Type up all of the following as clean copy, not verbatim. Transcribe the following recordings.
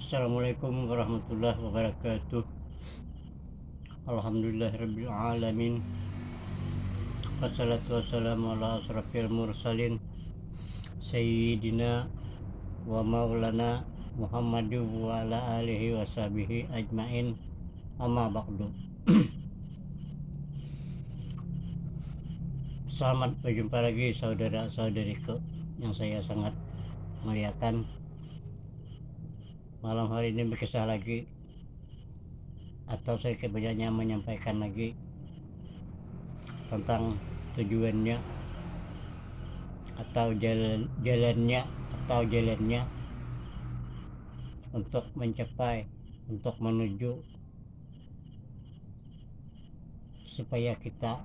Assalamualaikum warahmatullahi wabarakatuh. Alhamdulillahirabbil alamin. Wassalatu wassalamu ala asrofil mursalin sayyidina wa maulana Muhammadu wa ala alihi wa sahbihi ajmain. Amma ba'du. Selamat berjumpa lagi saudara-saudariku yang saya sangat muliakan. Malam hari ini berkisah lagi, atau saya kebanyakan menyampaikan lagi tentang tujuannya atau jalannya untuk mencapai, untuk menuju supaya kita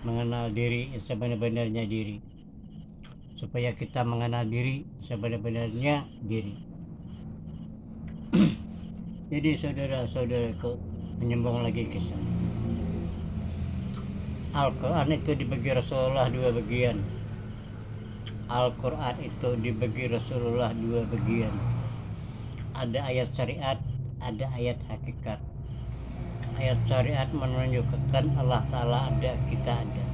mengenal diri sebenar-benarnya diri, supaya kita mengenal diri sebenar-benarnya diri. Jadi saudara-saudaraku, menyambung lagi kisah. Al-Quran itu dibagi Rasulullah dua bagian. Al-Quran itu dibagi Rasulullah dua bagian. Ada ayat syariat, ada ayat hakikat. Ayat syariat menunjukkan Allah Ta'ala ada, kita ada.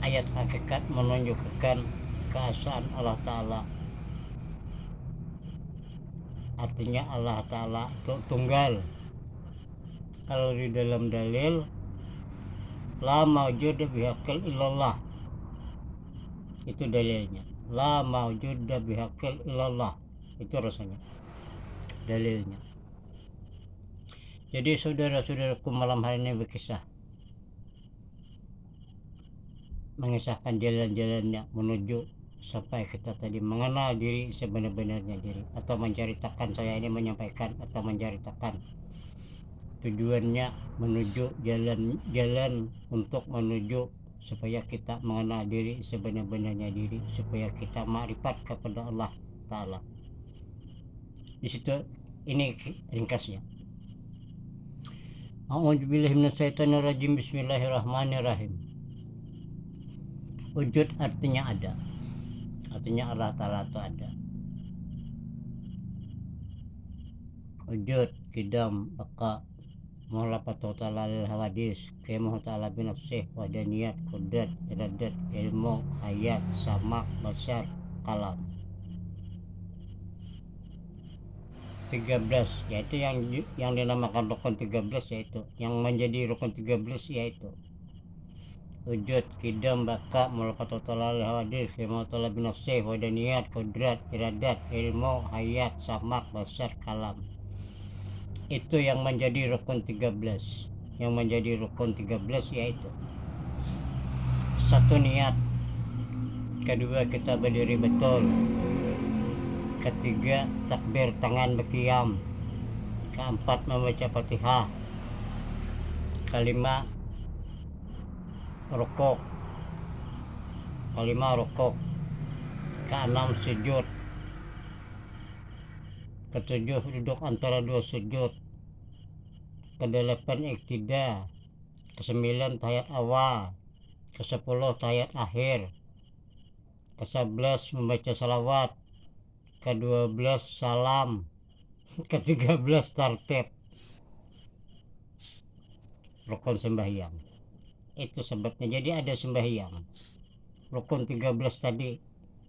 Ayat hakikat menunjukkan keesaan Allah Ta'ala. Artinya Allah Ta'ala itu tunggal. Kalau di dalam dalil, la mawjuda bihaqil illallah, itu dalilnya. La mawjuda bihaqil illallah, itu rasanya dalilnya. Jadi saudara-saudaraku, malam hari ini berkisah, mengisahkan jalan-jalannya menuju sampai kita tadi mengenal diri sebenar-benarnya diri, atau menceritakan, saya ini menyampaikan atau menceritakan tujuannya menuju jalan untuk menuju supaya kita mengenal diri sebenar-benarnya diri, supaya kita ma'rifat kepada Allah Ta'ala. Di situ ini ringkasnya. A'udzubillahi minasyaitonirrajim. Bismillahirrahmanirrahim. Wujud artinya ada. Artinya Allah Ta'ala itu ada. Wujud, kidam, baka, muhlafatu ta'ala lil hawadis, qiyamuhu ta'ala binafsih, wadaniyat, kudrat, iradat, ilmu, hayat, samak, basar, kalam. 13, yaitu yang dinamakan rukun 13, yaitu yang menjadi rukun 13, yaitu wujud, kidam, baka, muhlafatu ta'ala lil hawadis, qiyamuhu ta'ala binafsih, wadaniyat, kudrat, iradat, ilmu, hayat, samak, basar, kalam. Itu yang menjadi rukun 13. Yang menjadi rukun 13 yaitu satu, niat. Kedua, kita berdiri betul. Ketiga, takbir tangan berqiyam. Keempat, membaca Fatihah. Kelima, rukuk. Keenam, sujud. Ketujuh, duduk antara dua sujud. Kedelapan, iktida. Kesembilan, tahiyat awal. Kesepuluh, tahiyat akhir. Ke-11, membaca salawat. Ke-12, salam. Ke-13, tartib. Rukun sembahyang. Itu sebabnya. Jadi ada sembahyang. Rukun 13 tadi,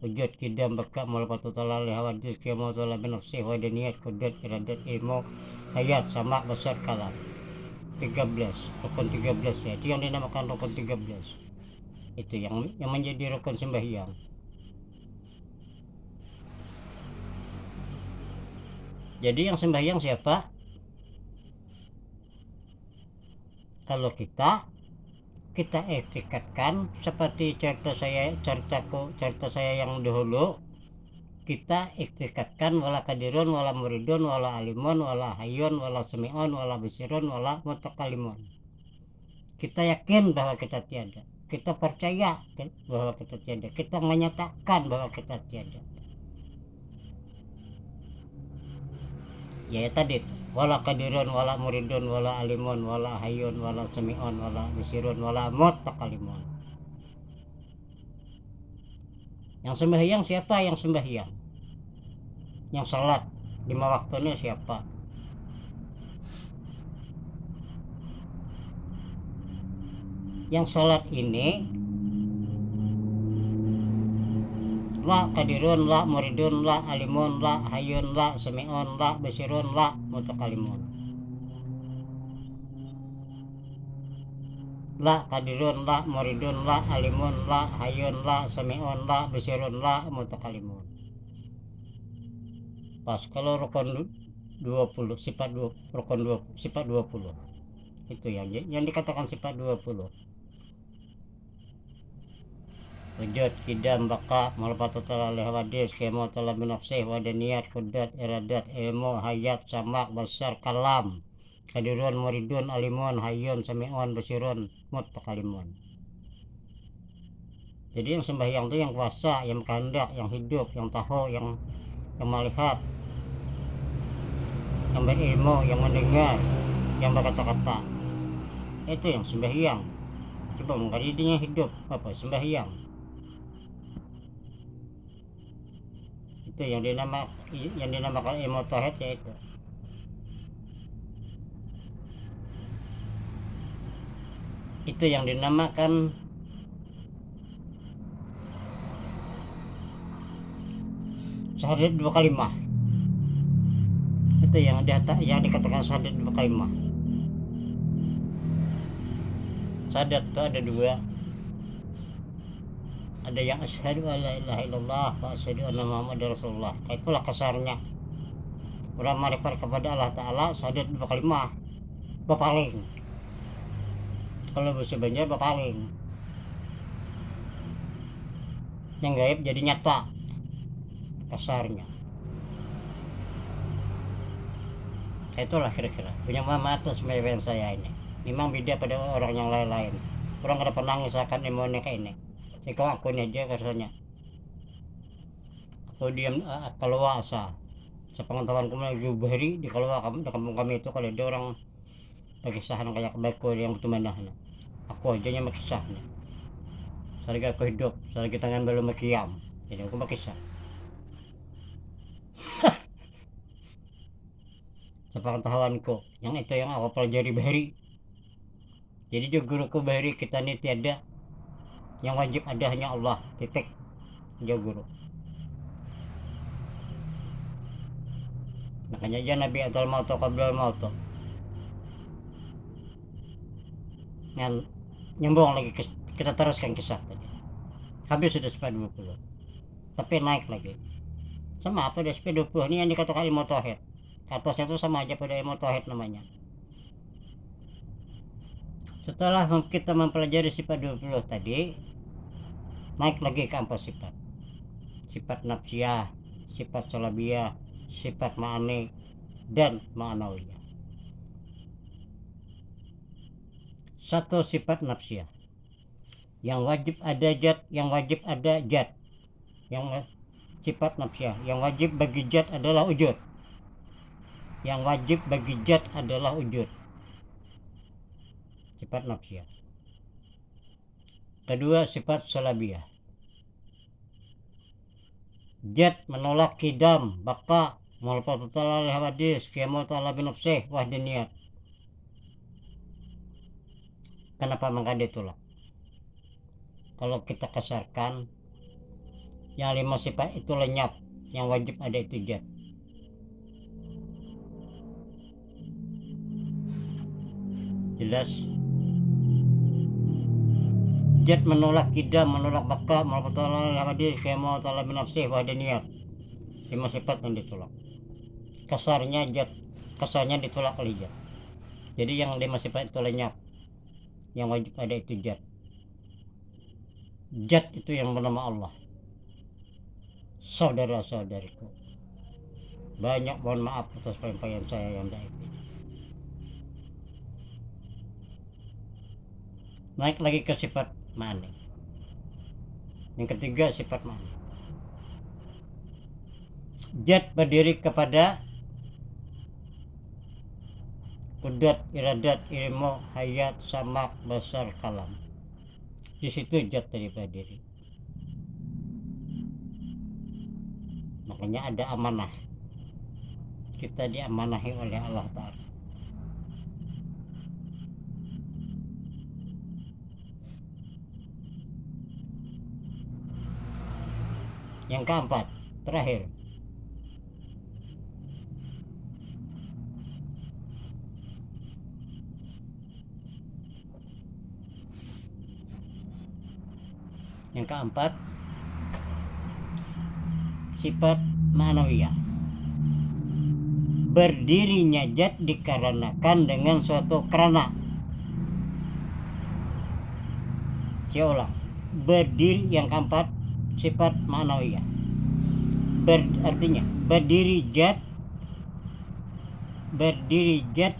wujud, kidam, baka, muhlafatu ta'ala lil hawadis, qiyamuhu ta'ala binafsih, wadaniyat, kudrat, iradat, ilmu, hayat, samak, basar, kalam. 13, rukun 13 ya. Itu yang dinamakan rukun 13. Itu yang menjadi rukun sembahyang. Jadi yang sembahyang siapa? Kalau kita etikatkan seperti cerita saya yang dahulu, kita etikatkan wala kadirun, wala muridun, wala alimun, wala hayun, wala sami'un, wala basirun, wala mutakalimun. Kita yakin bahwa kita tiada, kita percaya bahwa kita tiada, kita menyatakan bahwa kita tiada. Ya tadi, wala kadirun, wala muridun, wala alimun, wala hayun, wala sami'un, wala basirun, wala mutakalimun. Yang sembahyang siapa yang sembahyang? Yang salat. 5 waktunya siapa? Yang sholat ini la kadirun, la muridun, la alimun, la hayun, la sami'un, la basirun, la mutakalimun. La kadirun, la muridun, la alimun, la hayun, la sami'un, la basirun, la mutakalimun. Pas kalau rukun 20 sifat 20, rukun 20 sifat 20 itu yang dikatakan sifat 20. Wujud, kidam, baka, malapatu telah hawadis, kemo telah binafsih, wadaniyat, kudat, iradat, ilmu, hayat, samak, basar, kalam, kadirun, muridun, alimun, hayun, sami'un, basirun, mutakalimun. Jadi yang sembahyang itu yang kuasa, yang kehendak, yang hidup, yang tahu, yang melihat, yang berilmu, yang mendengar, yang berkata-kata. Itu yang sembahyang. Coba mengkadidinya hidup, apa sembahyang? Itu yang dinamakan ilmu tauhid, yaitu itu yang dinamakan syahadat 2 kalimah. Itu yang dikatakan syahadat 2 kalimah. Syahadat itu ada 2. Ada yang asyhadu alla ilaha illallah wa asyhadu anna muhammadar rasulullah. Itulah kasarnya. Orang marifat kepada Allah Ta'ala, syahadat 2 kalimah. Bapaling. Kalau bahasa Banjar bapaling. Yang gaib jadi nyata. Kasarnya. Itulah kira-kira. Punya mama atas sembahyang saya ini. Memang beda pada orang yang lain-lain. Orang kada pernah ngisahkan ilmunya kayak ini. Jika aku ini aja rasanya. Aku diam keluar asa. Sepengetahuan kami lagi bahari di keluar di kampung kami itu kalau ada orang berkisahan kayak kebaiku yang betul mana. Aku aja yang berkisahnya. Selagi aku hidup, selagi tangan belum berkiam. Jadi aku berkisah. Sepengetahuanku, yang itu yang aku pelajari bahari. Jadi juga guruku bahari kita ini tiada. Yang wajib ada hanya Allah, titik. Dia guru. Makanya aja Nabi atal mauto qablal mauto. Dan nyambung lagi kita teruskan kisah tadi. Habis sudah sifat 20. Tapi naik lagi. Sama apa dari sifat 20 ini yang dikatakan ilmu tauhid. Atasnya itu sama aja pada ilmu tauhid namanya. Setelah kita mempelajari sifat 20 tadi, naik lagi ke 4 sifat. Sifat nafsiyah, sifat salabiyah, sifat ma'ani, dan ma'anawiyah. 1 sifat nafsiyah. Yang wajib ada jad, yang wajib ada jad. Yang sifat nafsiyah, yang wajib bagi jad adalah wujud. Yang wajib bagi jad adalah wujud. Sifat nafsiyah. Kedua, sifat salabiyah. Jad menolak kidam, baka, mulfatu ta'ala al-hawadis, qiyamut ta'ala binafsih, wahdaniyat. Kenapa mengkada ditolak? Kalau kita kasarkan, yang 5 sifat itu lenyap, yang wajib ada itu jad. Jelas? Jad menolak kidam, menolak baka, mulfatu ta'ala al-hawadis, qiyamut ta'ala binafsih, wahdaniyat. 5 sifat yang ditolak. Kasarnya jad, kasarnya ditolak oleh jad. Jadi yang 5 sifat itu lenyap, yang wajib ada itu jad. Jad itu yang bernama Allah. Saudara-saudariku, banyak mohon maaf atas penyampaian saya yang daib. Naik lagi ke sifat ma'ani. Yang ketiga, sifat ma'ani. Jad berdiri kepada kudrat, iradat, ilmu, hayat, samak, basar, kalam. Di situ jad tadi berdiri. Makanya ada amanah. kita diamanahi oleh Allah Ta'ala. Yang keempat, terakhir, sifat ma'nawiyah. Berdirinya zat dikarenakan dengan suatu karena. Saya ulang. Berdiri, yang keempat, sifat ma'nawiyah. Artinya berdiri zat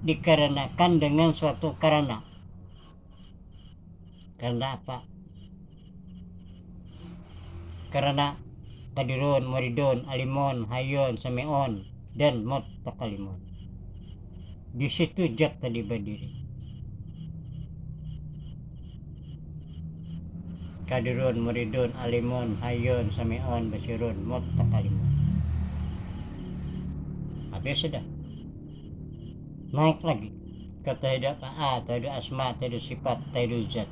dikarenakan dengan suatu karena. Karena apa? Karena kadirun, muridun, alimun, hayun, sami'un, dan mutakalimun. Di situ zat tadi berdiri. Kadirun, muridun, alimun, hayun, sami'un, basirun, mutakalimun. Habis sudah. Naik lagi ke tauhid af'al, tauhid asma, tauhid sifat, tauhid zat.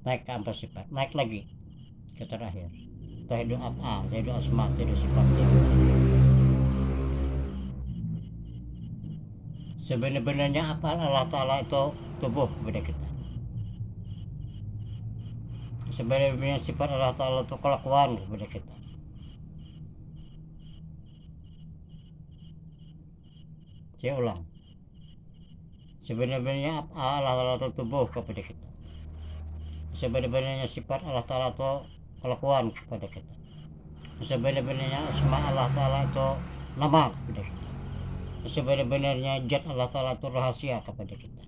Naik ke empat sifat, naik lagi ke terakhir, tauhid af'al, tauhid asma, tauhid sifat, tauhid zat. Sebenarnya apa Allah Ta'ala itu tubuh kepada kita. Sebenarnya sifat Allah Ta'ala itu kelakuan kepada kita. Saya ulang. Sebenarnya Allah Ta'ala itu tubuh kepada kita. Sebenarnya sifat Allah Ta'ala itu kelakuan kepada kita. Sebenarnya asma Allah Ta'ala itu nama kepada kita. Sebenarnya zat Allah Ta'ala itu rahasia kepada kita.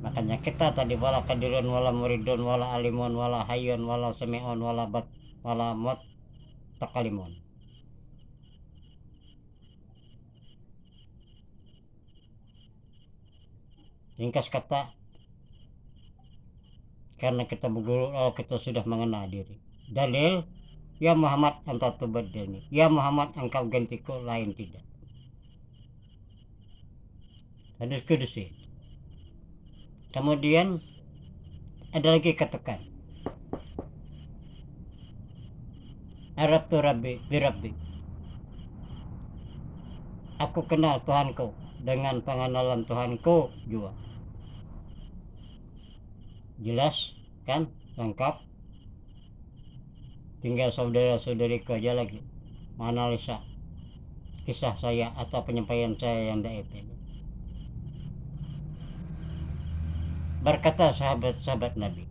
Makanya kita tadi wala kadirun, wala muridun, wala alimun, wala hayun, wala sami'un, wala mutakalimun. Ringkas kata, karena kita berguru, kita sudah mengenal diri. Dalil, ya Muhammad anta tubaddilni, ya Muhammad engkau gantiku, lain tidak. Hadis kudusi. Kemudian ada lagi katakan, Arabtu Rabbi birabbi, aku kenal Tuhanku dengan pengenalan Tuhanku juga. Jelas kan, lengkap. Tinggal saudara-saudariku aja lagi menganalisa kisah saya atau penyampaian saya yang daib ini. Berkata sahabat-sahabat Nabi,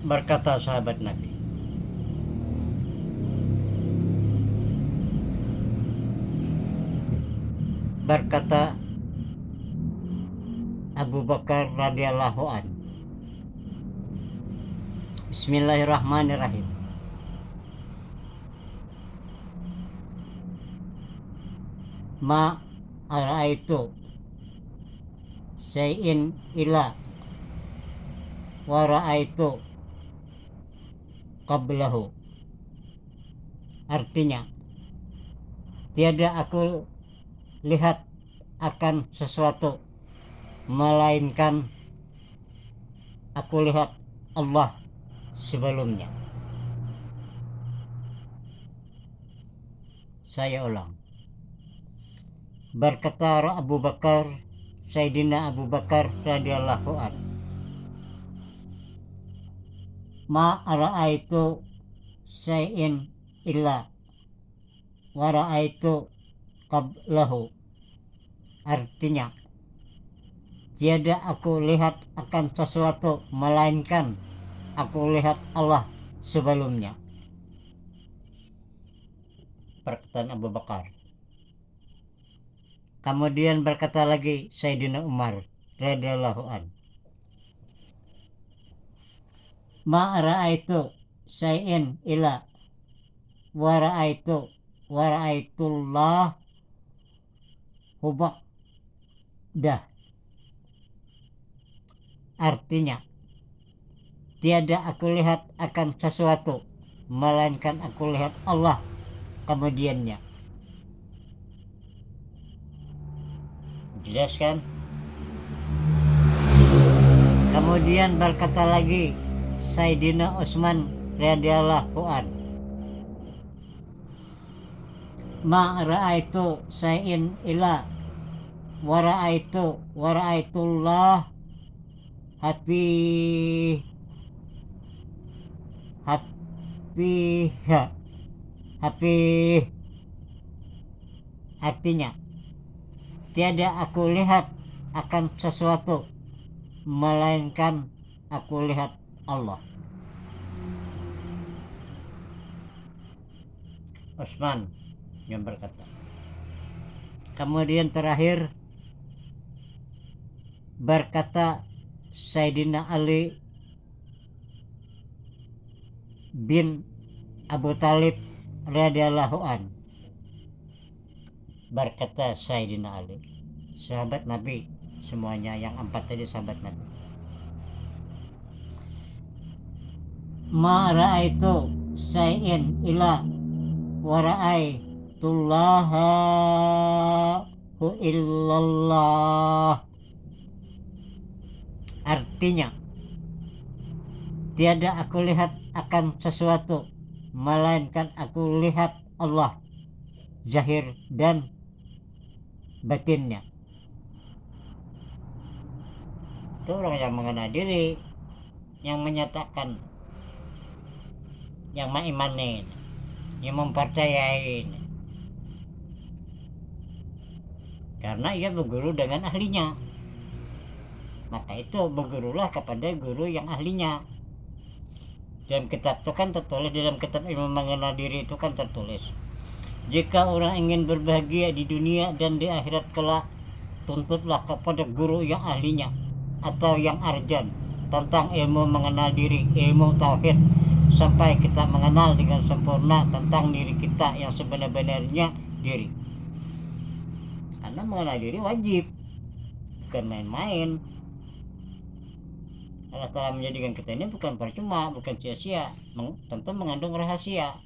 berkata sahabat Nabi, berkata Abu Bakar radhiyallahu an, Bismillahirrahmanirrahim. Ma ara'aitu syai'in ila wa ra'aitu qablahu. Artinya, tiada aku lihat akan sesuatu melainkan aku lihat Allah sebelumnya. Saya ulang. Berkata Abu Bakar, Sayyidina Abu Bakar radhiyallahu an, ma ra'aitu syai'in illa wa ra'aitu qablahu. Artinya, tiada aku lihat akan sesuatu melainkan aku lihat Allah sebelumnya. Perkataan Abu Bakar. Kemudian berkata lagi Sayyidina Umar radhiyallahu an, ma ra'aitu syai'in illa wa ra'aitullah dah. Artinya, tiada aku lihat akan sesuatu melainkan aku lihat Allah kemudiannya. Jelas kan? Kemudian berkata lagi Sayyidina Utsman radhiyallahu an, ma ra'aitu syai'in illa wa ra'aitullah hafi artinya, tiada aku lihat akan sesuatu melainkan aku lihat Allah. Utsman yang berkata. Kemudian terakhir berkata Sayyidina Ali bin Abu Talib radhiyallahu an. Berkata Sayyidina Ali, sahabat Nabi semuanya, yang 4 tadi sahabat Nabi, ma ra'aitu syai'in illa wa ra'aitullaha illallah. Artinya, tiada aku lihat akan sesuatu melainkan aku lihat Allah zahir dan batinnya. Itu orang yang mengenal diri, yang menyatakan, yang mengimanin, yang mempercayain, karena ia berguru dengan ahlinya. Maka itu bergurulah kepada guru yang ahlinya. Dalam kitab itu kan tertulis, dalam kitab ilmu mengenal diri itu kan tertulis, jika orang ingin berbahagia di dunia dan di akhirat kelak, tuntutlah kepada guru yang ahlinya atau yang arjan tentang ilmu mengenal diri, ilmu tauhid, sampai kita mengenal dengan sempurna tentang diri kita yang sebenar-benarnya diri. Karena mengenal diri wajib, bukan main-main. Allah Ta'ala menjadikan kita ini bukan percuma, bukan sia-sia, tentu mengandung rahasia.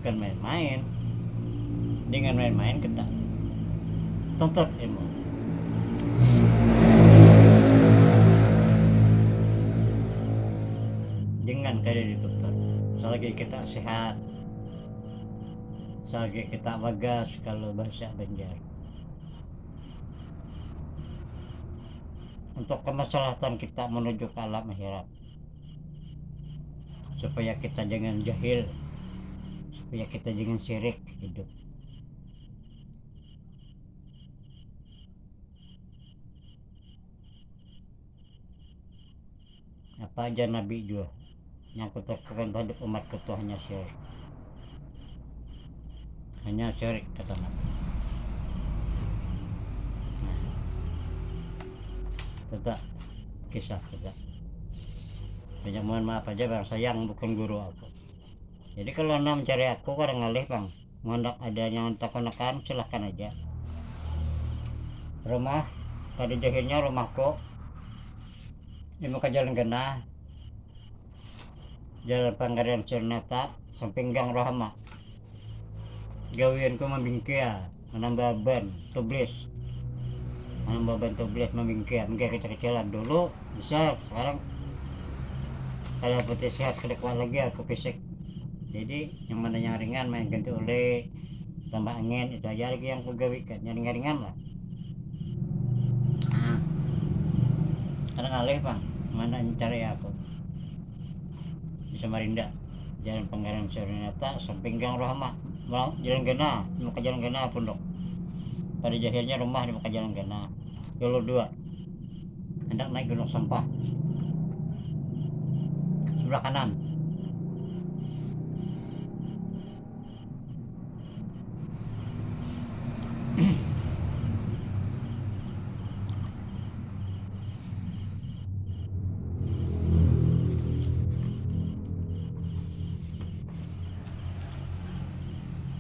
Bukan main-main. Dengan main-main kita tuntut ilmu. Dengan kada dituntut, selagi kita sehat, selagi kita bagas, kalau bahasa Banjar, untuk kemaslahatan kita menuju ke alam akhirat, supaya kita jangan jahil, supaya kita jangan syirik hidup. Apa aja Nabi juga yang kutakan terhadap umatku itu hanya syirik, hanya syirik, kata Nabi. Tetap kisah kita. Banyak mohon maaf aja bang, sayang bukan guru aku. Jadi kalau anda mencari aku kadang ngalih bang, ngondak ada yang tak-konakan, silahkan aja. Rumah pada jahilnya rumahku di muka Jalan Genah, Jalan Panggarian Cernata, samping Gang Rohama. Gawianku membingkia, menambah ban tublis, membingkia kecil-kecilan. Dulu besar, sekarang kalau putih sehat kedekuat lagi aku fisik. Jadi yang mana yang ringan main ganti oleh tambah angin itu aja lagi yang kugawikan yang ringan-ringan lah. Ah, kadang alih bang mana cari aku di Samarinda jalan Panggalan Surinata samping Gang Rahmah jalan Gena di muka jalan Gena pondok pada jahilnya rumah di muka jalan Gena jalur 2 hendak naik gunung sampah sebelah kanan.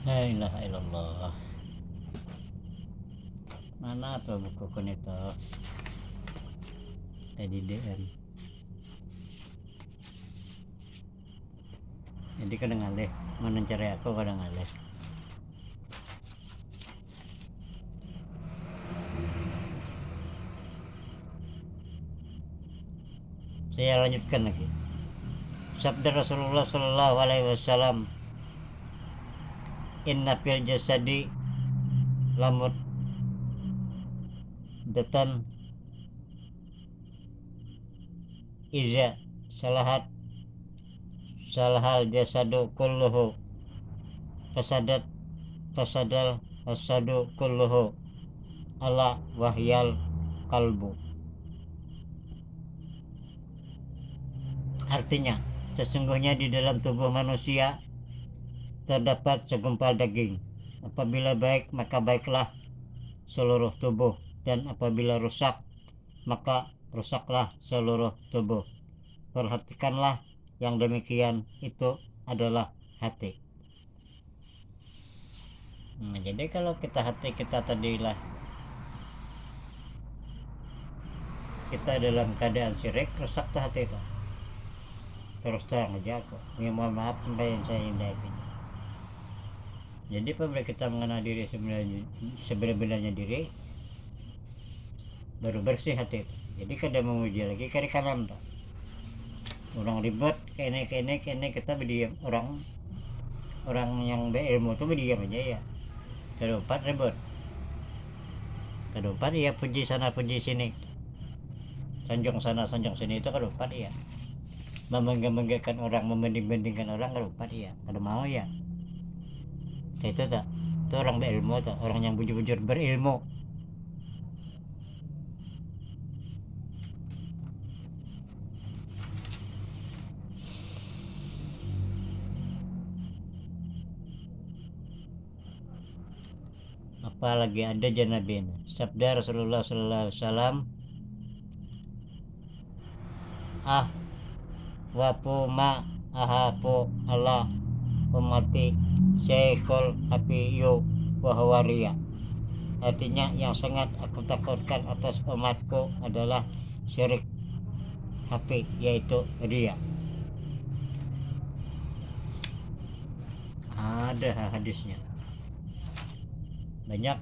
La ilaha illallah. Mana tuh buku itu EDDM. Jadi kadang alih mana cari aku kadang alih. Saya lanjutkan lagi. Sabda Rasulullah Sallallahu Alaihi Wasallam, Inna fil jasadi lamut datan iza salahat salahal jasadu kulluhu fasadat fasadal fasadu kulluhu ala wahyal kalbu. Artinya, sesungguhnya di dalam tubuh manusia terdapat segumpal daging. Apabila baik, maka baiklah seluruh tubuh, dan apabila rusak, maka rusaklah seluruh tubuh. Perhatikanlah yang demikian itu adalah hati. Jadi kalau hati kita tadilah kita dalam keadaan syirik, rusak tuh hati itu. Terus terang aja aku ya, mohon maaf sampai yang saya hindari. Jadi apabila kita mengenal diri sebenarnya diri, baru bersih hati itu. Jadi kada memuji lagi kiri kanan tuh. Orang ribut kene kita berdiam, orang yang berilmu tuh berdiam aja ya. Keempat ribut, keempat ya puji sana puji sini, sanjung sana sanjung sini, itu keempat ya. Membanggakan orang, membanding-bandingkan orang keempat ya. Kada mau ya. Kayak itu tak, itu orang berilmu tuh, orang yang bujur-bujur berilmu. Apalagi ada Nabi sabda Rasulullah Sallallahu Alaihi Wasallam, wapu ma ahapu Allah umati syekhul hafiyu wahawaria. Artinya yang sangat aku takutkan atas umatku adalah syirik hafi, yaitu ria. Ada hadisnya banyak.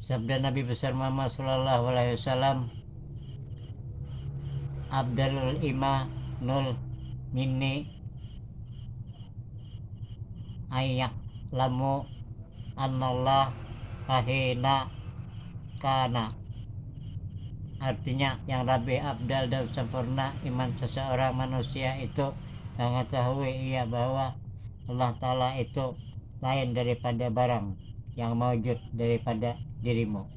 Sabda Nabi besar Muhammad Sallallahu Alaihi Wasallam, Abdalul imanul minni ayak lamu anallah hahina kana. Artinya yang lebih abdal dan sempurna iman seseorang manusia itu mengetahui ia bahwa Allah Ta'ala itu lain daripada barang yang mewujud daripada dirimu.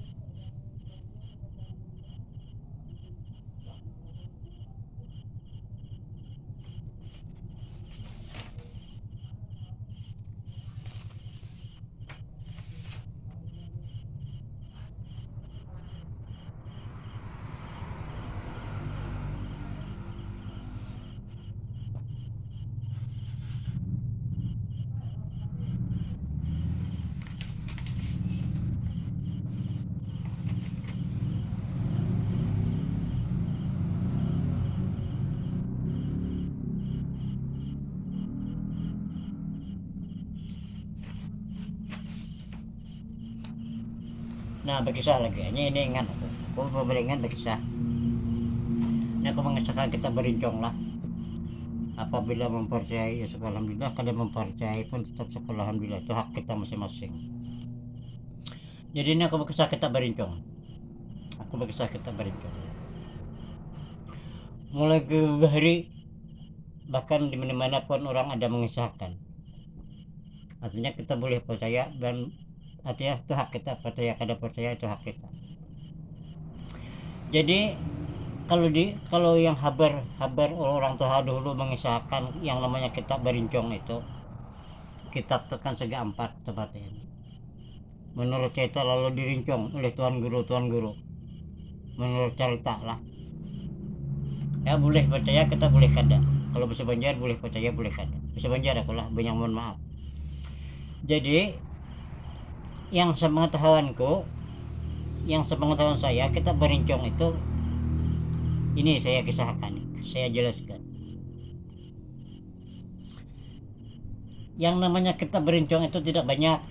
Nah berkisah lagi, ini ingat aku beringat berkisah. Ini aku mengisahkan kita berincong lah. Apabila mempercayai ya syukur alhamdulillah, kalau mempercayai pun tetap syukur alhamdulillah, itu hak kita masing-masing. Jadi ini aku berkisah kita berincong. Aku berkisah kita berincong. Mulai ke hari, bahkan di mana-mana pun orang ada mengisahkan. Artinya kita boleh percaya, dan artinya itu hak kita percaya, kada percaya itu hak kita. Jadi kalau yang habar orang tua dulu mengisahkan yang namanya kitab berincong itu, kitab tekan sega 4 tepatnya. Menurut cerita lalu dirincong oleh tuan guru. Menurut cerita lah. Ya boleh percaya, kita boleh kada. Kalau bisa Banjar boleh percaya, boleh kada. Bisa Banjar aku lah, banyak mohon maaf. Jadi yang sepengetahuanku, yang sepengetahuan saya, kita berincong itu, ini saya kisahkan, saya jelaskan. Yang namanya kita berincong itu tidak banyak.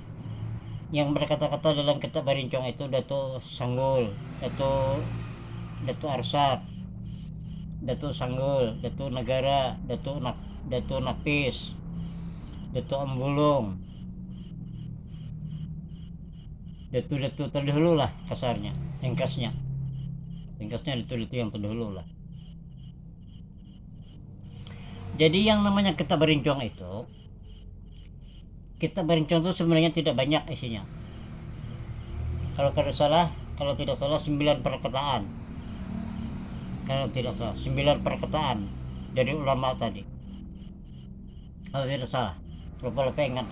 Yang berkata-kata dalam kitab berincong itu Datuk Sanggul, Datuk Arsat, Datuk Sanggul, Datuk Negara, Datuk Napis, Datuk Ambulung, Datuk terdahulu lah kasarnya, ringkasnya Datuk yang terdahulu lah. Jadi yang namanya kita berincong itu, kita berincong itu sebenarnya tidak banyak isinya. Kalau tidak salah 9 perkataan. Kalau tidak salah 9 perkataan dari ulama tadi. Kalau tidak salah, lupa ingat.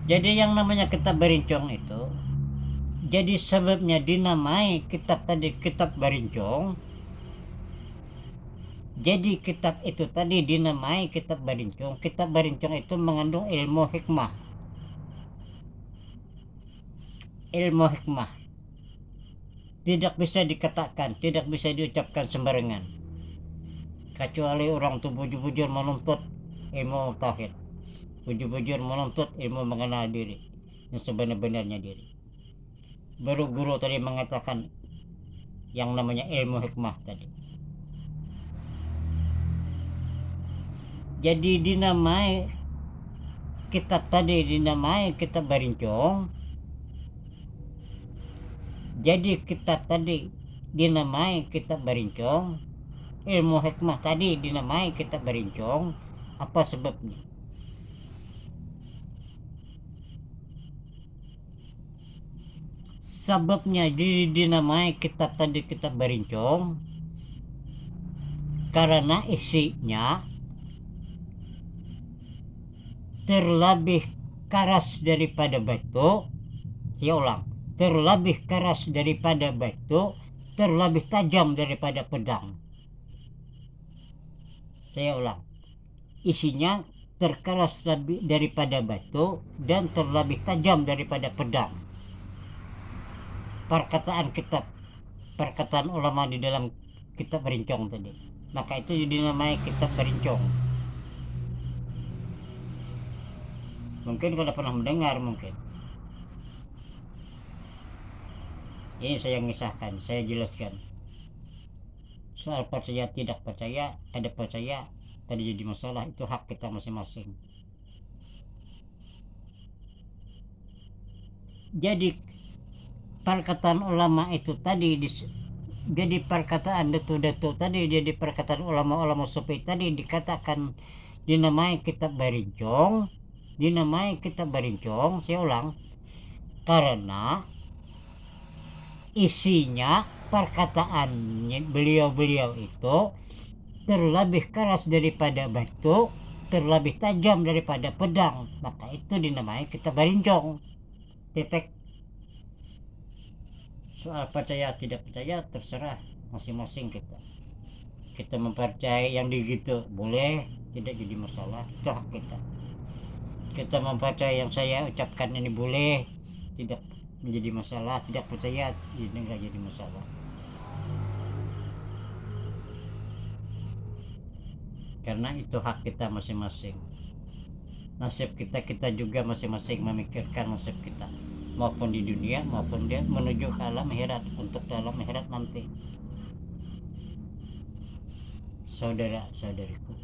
Jadi yang namanya kitab berincong itu, jadi sebabnya dinamai kitab tadi kitab berincong. Jadi kitab itu tadi dinamai kitab berincong. Kitab berincong itu mengandung ilmu hikmah. Ilmu hikmah tidak bisa dikatakan, tidak bisa diucapkan sembarangan, kecuali orang tuh bujur-bujur menuntut ilmu tauhid, bujur-bujur menuntut ilmu mengenal diri, yang sebenar-benarnya diri. Baru guru tadi mengatakan yang namanya ilmu hikmah tadi. Jadi dinamai kitab tadi dinamai kitab berincong. Jadi kitab tadi dinamai kitab berincong, ilmu hikmah tadi dinamai kitab berincong. Apa sebabnya? Sebabnya dinamai kitab tadi kitab berincong karena isinya terlebih keras daripada batu. Saya ulang, terlebih keras daripada batu, terlebih tajam daripada pedang. Saya ulang, isinya terkeras daripada batu dan terlebih tajam daripada pedang. Perkataan ulama di dalam kitab berincong tadi. Maka itu dinamai kitab berincong. Mungkin kalau pernah mendengar mungkin. Ini saya mengisahkan, saya jelaskan. Soal percaya tidak percaya, ada percaya, ada jadi masalah, itu hak kita masing-masing. Jadi perkataan ulama itu tadi jadi perkataan Datuk tadi, jadi perkataan ulama-ulama sufi tadi dikatakan dinamai kitab berincong. Dinamai kitab berincong, saya ulang, karena isinya perkataan beliau itu terlebih keras daripada batu, terlebih tajam daripada pedang. Maka itu dinamai kitab berincong. Titik. Soal percaya tidak percaya terserah masing-masing kita. Kita mempercayai yang begitu boleh, tidak jadi masalah, itu hak kita. Kita mempercayai yang saya ucapkan ini boleh, tidak menjadi masalah. Tidak percaya ini enggak jadi masalah. Karena itu hak kita masing-masing. Nasib kita juga masing-masing memikirkan nasib kita. maupun di dunia maupun dia menuju ke alam akhirat, untuk dalam akhirat nanti. Saudara-saudariku,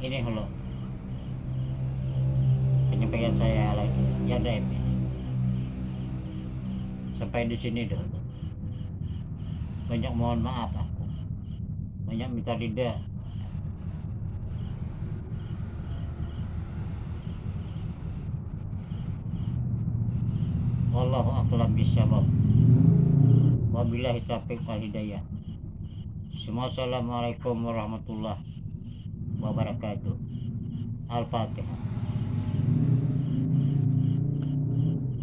ini loh penyampaian saya lagi ya Daim. Sampai di sini dulu. Banyak mohon maaf aku, banyak minta lidah. Wallahu a'lam bishawab. Wabillahi taufiq wal hidayah. Assalamualaikum warahmatullahi wabarakatuh. Al-Fatihah.